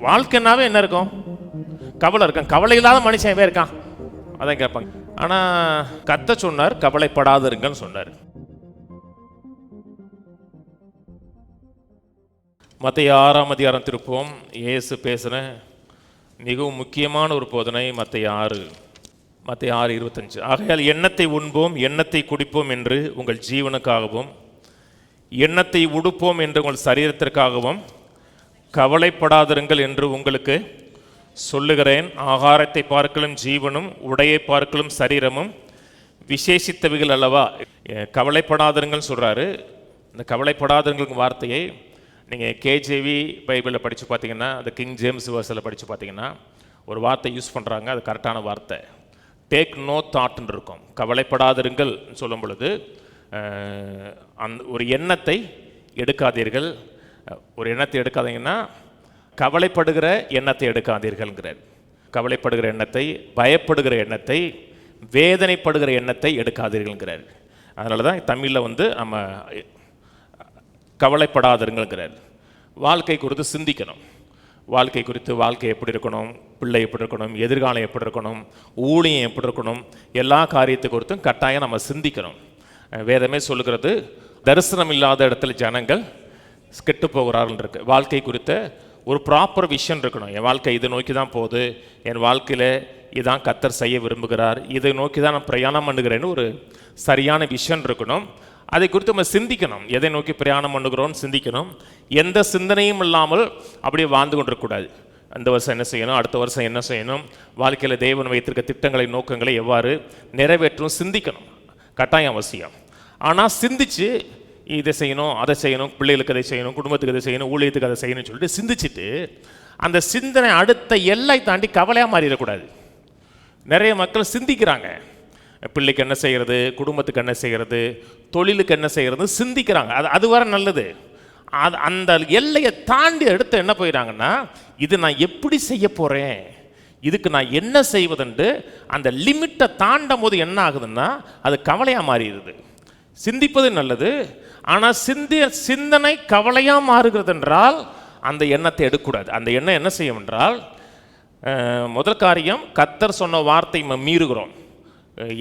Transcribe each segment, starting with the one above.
வாழ்க்கைனாவே என்ன இருக்கும்? கவலை இருக்கும். கவலை இல்லாத மனுஷன் இருக்கான், அதான் கேட்பாங்க. ஆனா கர்த்தர் சொன்னார், கவலைப்படாதிருங்கன்னு சொன்னார். மத்தேயு 6ஆம் அதிகாரம் திருப்போம். இயேசு பேசின மிகவும் முக்கியமான ஒரு போதனை மத்தேயு 6:25. ஆகையால் எண்ணத்தை உண்போம், எண்ணத்தை குடிப்போம் என்று உங்கள் ஜீவனுக்காகவும், எண்ணத்தை உடுப்போம் என்று உங்கள் சரீரத்திற்காகவும் கவலைப்படாதிருங்கள் என்று உங்களுக்கு சொல்லுகிறேன். ஆகாரத்தை பார்க்கலும் ஜீவனும், உடையை பார்க்கலும் சரீரமும் விசேஷித்தவைகள் அல்லவா? கவலைப்படாதிருங்கள் சொல்கிறாரு. இந்த கவலைப்படாதிருங்கள் வார்த்தையை நீங்கள் கேஜேவி பைபிளில் படித்து பார்த்தீங்கன்னா, அந்த கிங் ஜேம்ஸ் வேர்ஸில் படித்து பார்த்தீங்கன்னா ஒரு வார்த்தை யூஸ் பண்ணுறாங்க. அது கரெக்டான வார்த்தை. டேக் நோ தாட்ன்னு இருக்கும். கவலைப்படாதிருங்கள் சொல்லும் பொழுது ஒரு எண்ணத்தை எடுக்காதீர்கள். ஒரு எண்ணத்தை எடுக்காதீங்கன்னா கவலைப்படுகிற எண்ணத்தை எடுக்காதீர்கள்ங்கிறார். கவலைப்படுகிற எண்ணத்தை, பயப்படுகிற எண்ணத்தை, வேதனைப்படுகிற எண்ணத்தை எடுக்காதீர்கள்ங்கிறார். அதனால தான் தமிழில் நம்ம கவலைப்படாதீர்கள்ங்கிறார். வாழ்க்கை குறித்து சிந்திக்கணும். வாழ்க்கை குறித்து, வாழ்க்கை எப்படி இருக்கணும், பிள்ளை எப்படி இருக்கணும், எதிர்காலம் எப்படி இருக்கணும், ஊழியம் எப்படி இருக்கணும், எல்லா காரியத்தை குறித்தும் கட்டாயம் நம்ம சிந்திக்கணும். வேதமே சொல்லுகிறது, தரிசனம் இல்லாத இடத்துல ஜனங்கள் கெட்டு போகிறார்கள் இருக்கு. வாழ்க்கை குறித்த ஒரு ப்ராப்பர் விஷன் இருக்கணும். என் வாழ்க்கை இதை நோக்கி தான் போகுது, என் வாழ்க்கையில் இதான் கர்த்தர் செய்ய விரும்புகிறார், இதை நோக்கி தான் நான் பிரயாணம் பண்ணுகிறேன்னு ஒரு சரியான விஷன் இருக்கணும். அதை குறித்து நம்ம சிந்திக்கணும். எதை நோக்கி பிரயாணம் பண்ணுகிறோன்னு சிந்திக்கணும். எந்த சிந்தனையும் இல்லாமல் அப்படியே வாழ்ந்து கொண்டிருக்கக்கூடாது. அந்த வருஷம் என்ன செய்யணும், அடுத்த வருஷம் என்ன செய்யணும், வாழ்க்கையில் தேவன் வைத்திருக்க திட்டங்களை, நோக்கங்களை எவ்வாறு நிறைவேற்றும் சிந்திக்கணும். கட்டாயம் அவசியம். ஆனால் சிந்திச்சு இதை செய்யணும், அதை செய்யணும், பிள்ளைகளுக்கு அதை செய்யணும், குடும்பத்துக்கு அதை செய்யணும், ஊழியத்துக்கு அதை செய்யணும்னு சொல்லிட்டு சிந்திச்சுட்டு அந்த சிந்தனை அடுத்த எல்லை தாண்டி கவலையாக மாறிடக்கூடாது. நிறைய மக்கள் சிந்திக்கிறாங்க, பிள்ளைக்கு என்ன செய்கிறது, குடும்பத்துக்கு என்ன செய்கிறது, தொழிலுக்கு என்ன செய்கிறது சிந்திக்கிறாங்க. அது வர நல்லது. அந்த எல்லையை தாண்டி அடுத்து என்ன போயிடறாங்கன்னா, இது நான் எப்படி செய்ய போகிறேன், இதுக்கு நான் என்ன செய்வதுண்டு அந்த லிமிட்டை தாண்டும் போது என்ன ஆகுதுன்னா அது கவலையாக மாறிடுது. சிந்திப்பது நல்லது, ஆனால் சிந்தனை கவலையாக மாறுகிறது என்றால் அந்த எண்ணத்தை எடுக்கக்கூடாது. அந்த எண்ணம் என்ன செய்யும் என்றால், முதல் காரியம், கர்த்தர் சொன்ன வார்த்தை மீறுகிறோம்.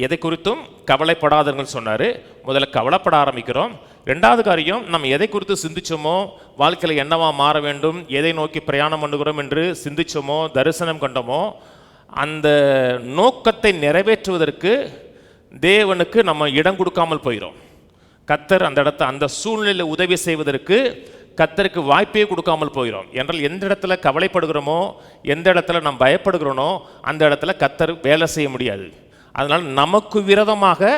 எதை குறித்தும் கவலைப்படாதவர்கள் சொன்னார், முதல்ல கவலைப்பட ஆரம்பிக்கிறோம். ரெண்டாவது காரியம், நம்ம எதை குறித்து சிந்திச்சோமோ, வாழ்க்கையில் என்னவா மாற வேண்டும், எதை நோக்கி பிரயாணம் பண்ணுகிறோம் என்று சிந்திச்சோமோ, தரிசனம் கண்டோமோ, அந்த நோக்கத்தை நிறைவேற்றுவதற்கு தேவனுக்கு நம்ம இடம் கொடுக்காமல் போயிடும். கர்த்தர் அந்த இடத்த, அந்த சூழ்நிலையில் உதவி செய்வதற்கு கர்த்தருக்கு வாய்ப்பே கொடுக்காமல் போயிடும். என்றால் எந்த இடத்துல கவலைப்படுகிறோமோ, எந்த இடத்துல நாம் பயப்படுகிறோனோ அந்த இடத்துல கர்த்தர் வேலை செய்ய முடியாது. அதனால் நமக்கு விரோதமாக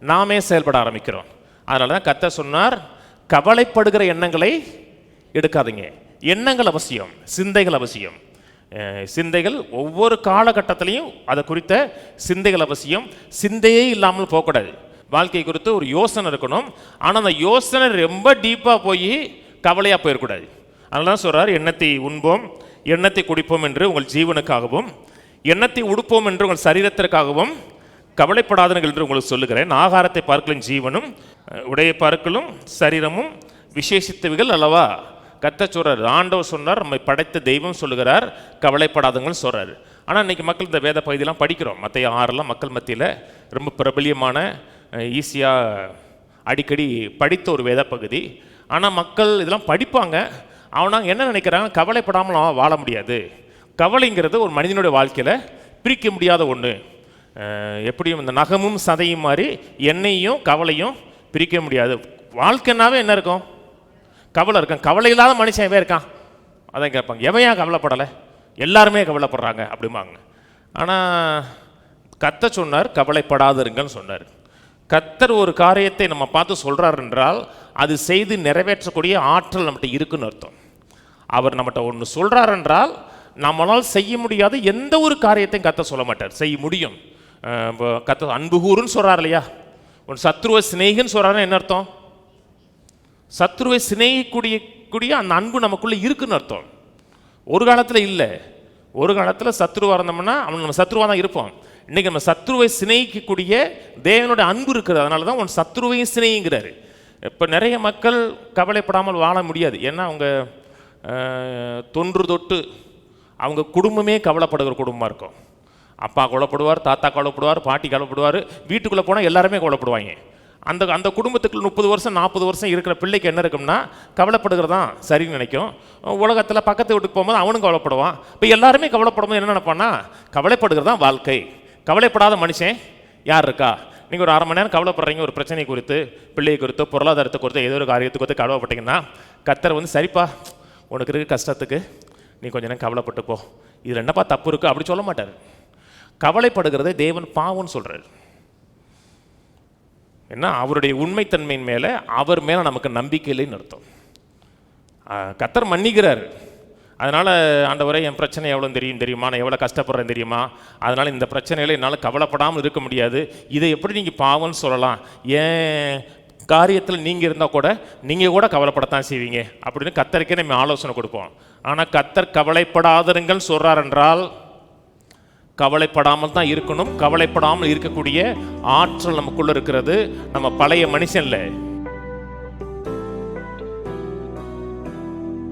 நாமே செயல்பட ஆரம்பிக்கிறோம். அதனால தான் கர்த்தர் சொன்னார், கவலைப்படுகிற எண்ணங்களை எடுக்காதீங்க. எண்ணங்கள் அவசியம், சிந்தைகள் அவசியம். சிந்தைகள் ஒவ்வொரு காலகட்டத்திலையும் அதை குறித்த சிந்தைகள் அவசியம். சிந்தையே இல்லாமல் போகக்கூடாது. வாழ்க்கை குறித்து ஒரு யோசனை இருக்கணும். ஆனால் அந்த யோசனை ரொம்ப டீப்பாக போய் கவலையாக போயிடக்கூடாது. அதனால தான் சொல்கிறார், எண்ணத்தை உண்போம், எண்ணத்தை குடிப்போம் என்று உங்கள் ஜீவனுக்காகவும், எண்ணத்தை உடுப்போம் என்று உங்கள் சரீரத்திற்காகவும் கவலைப்படாதீர்கள் என்று உங்களுக்கு சொல்லுகிறேன். ஆகாரத்தை பார்க்கலும் ஜீவனும், உடையை பார்க்கலும் சரீரமும் விசேஷித்தவைகள் அல்லவா? கர்த்தர் சொல்றார், ஆண்டவர் சொன்னார், நம்மை படைத்த தெய்வம் சொல்லுகிறார், கவலைப்படாதவங்கன்னு சொல்றாரு. ஆனால் இன்னைக்கு மக்கள் இந்த வேத பகுதியெல்லாம் படிக்கிறோம். மத்தேயு 6 மக்கள் மத்தியில் ரொம்ப பிரபலியமான, ஈஸியாக அடிக்கடி படித்த ஒரு வேத பகுதி. ஆனால் மக்கள் இதெல்லாம் படிப்பாங்க. அவனாங்க என்ன நினைக்கிறாங்க, கவலைப்படாமல் வாழ முடியாது. கவலைங்கிறது ஒரு மனிதனுடைய வாழ்க்கையில் பிரிக்க முடியாத ஒன்று. எப்படியும் இந்த நகமும் சதையும் மாதிரி எண்ணெயும் கவலையும் பிரிக்க முடியாது. வாழ்க்கைனாவே என்ன இருக்கும்? கவலை இருக்கும். கவலை இல்லாத மனுஷன் இருக்கான், அதான் கேட்பாங்க. எவையா கவலைப்படலை, எல்லாருமே கவலைப்படுறாங்க அப்படிம்பாங்க. ஆனால் கர்த்தர் சொன்னார், கவலைப்படாதிருங்கன்னு சொன்னார். கர்த்தர் ஒரு காரியத்தை நம்ம பார்த்து சொல்கிறார் என்றால் அது செய்து நிறைவேற்றக்கூடிய ஆற்றல் நம்மகிட்ட இருக்குன்னு அர்த்தம். அவர் நம்மகிட்ட ஒன்று சொல்கிறார் என்றால் நம்மளால் செய்ய முடியாத எந்த ஒரு காரியத்தையும் கர்த்தர் சொல்ல மாட்டார், செய்ய முடியும். கர்த்தர் அன்பு கூறுன்னு சொல்கிறார் இல்லையா? ஒரு சத்ருவை சிநேகின்னு சொல்கிறாருன்னு என்ன அர்த்தம்? சத்ருவை சிநேகிக்கூடிய அந்த அன்பு நமக்குள்ளே இருக்குன்னு அர்த்தம். ஒரு காலத்தில் இல்லை, ஒரு காலத்தில் சத்ருவாக இருந்தோம்னா அவன் நம்ம சத்ருவாக தான் இருப்போம். இன்றைக்கி நம்ம சத்ருவை சிநேகிக்கக்கூடிய தேவனுடைய அன்பு இருக்குது. அதனால தான் உன் சத்ருவையும் சிநேகிங்கிறாரு. இப்போ நிறைய மக்கள் கவலைப்படாமல் வாழ முடியாது. ஏன்னா அவங்க தொன்று தொட்டு அவங்க குடும்பமே கவலைப்படுகிற குடும்பமாக இருக்கும். அப்பா கவலைப்படுவார், தாத்தா கவலைப்படுவார், பாட்டி கவலைப்படுவார், வீட்டுக்குள்ளே போனால் எல்லாருமே கவலைப்படுவாங்க. அந்த அந்த குடும்பத்துக்குள்ள 30 வருஷம் 40 வருஷம் இருக்கிற பிள்ளைக்கு என்ன இருக்கும்னா கவலைப்படுகிறது தான் சரின்னு நினைக்கும். உலகத்தில் பக்கத்து வீட்டுக்கு போகும்போது அவனும் கவலைப்படுவான். இப்போ எல்லாருமே கவலைப்படும்போது என்ன நினைப்பான்னா கவலைப்படுகிறது தான் வாழ்க்கை. கவலைப்படாத மனுஷன் யார் இருக்கா? நீங்கள் ஒரு 1/2 மணி நேரம் கவலைப்படுறீங்க ஒரு பிரச்சனை குறித்து, பிள்ளை குறித்து, பொருளாதாரத்தை குறித்து, ஏதோ ஒரு காரியத்தை குறித்து கவலைப்பட்டீங்கன்னா கர்த்தர் வந்து சரிப்பா உனக்கு இருக்க கஷ்டத்துக்கு நீ கொஞ்ச நேரம் கவலைப்பட்டு போ, இதில் என்னப்பா தப்பு இருக்குது அப்படி சொல்ல மாட்டார். கவலைப்படுகிறதே தேவன் பாவம்னு சொல்கிறார். என்ன அவருடைய உண்மைத்தன்மையின் மேலே அவர் மேலே நமக்கு நம்பிக்கை இல்லைன்னு அர்த்தம். கர்த்தர் மன்னிக்கிறார். அதனால் ஆண்டவரே என் பிரச்சனை எவ்வளோ தெரியுமா, நான் எவ்வளோ கஷ்டப்படுறேன் தெரியுமா, அதனால் இந்த பிரச்சனையில் என்னால் கவலைப்படாமல் இருக்க முடியாது, இதை எப்படி நீங்கள் பாவம்னு சொல்லலாம், ஏன் காரியத்தில் நீங்கள் இருந்தால் கூட நீங்கள் கூட கவலைப்படத்தான் செய்வீங்க அப்படின்னு கர்த்தருக்கே நம்ம ஆலோசனை கொடுப்போம். ஆனால் கர்த்தர் கவலைப்படாதருங்கள் சொல்கிறார் என்றால் கவலைப்படாமல் தான் இருக்கணும். கவலைப்படாமல் இருக்கக்கூடிய ஆற்றல் நமக்குள்ளே இருக்கிறது. நம்ம பழைய மனுஷன்ல